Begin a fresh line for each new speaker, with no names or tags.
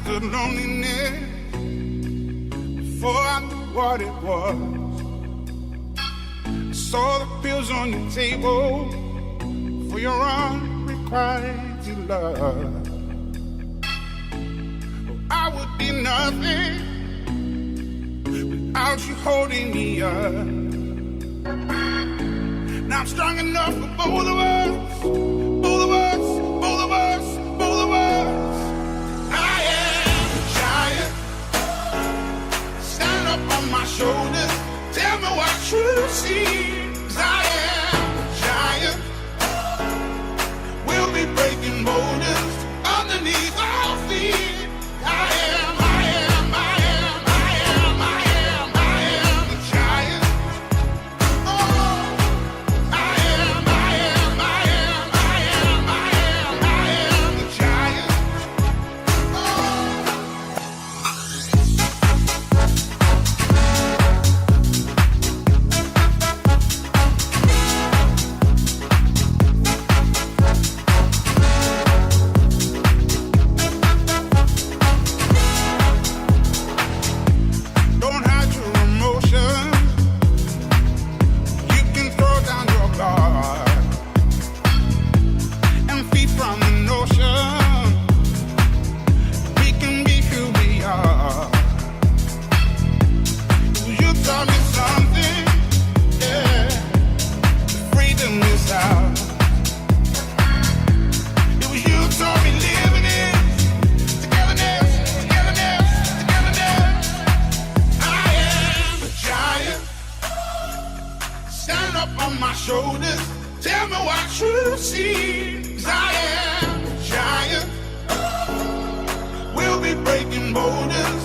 understood loneliness before I knew what it was. I saw the pills on your table for your unrequited love. Oh, I would be nothing without you holding me up. Now I'm strong enough for both of us, both of us, both of us, both of us. I am a giant. Stand up on my shoulders. Tell me what you see. 'Cause I am a giant. We'll be breaking boulders underneath our feet. I am, I am, I am, I am, I am, I am a giant. Oh, I am, I am, I am, I am, I am, I am a giant. Don't hide your emotions. You can throw down your guard and feed from the notion we can be who we are. You taught me something, yeah. Freedom is out. It was you taught me living it. Togetherness, togetherness, togetherness. I am a giant. Stand up on my shoulders. Tell me what you see. 'Cause I am a giant. We'll be breaking boulders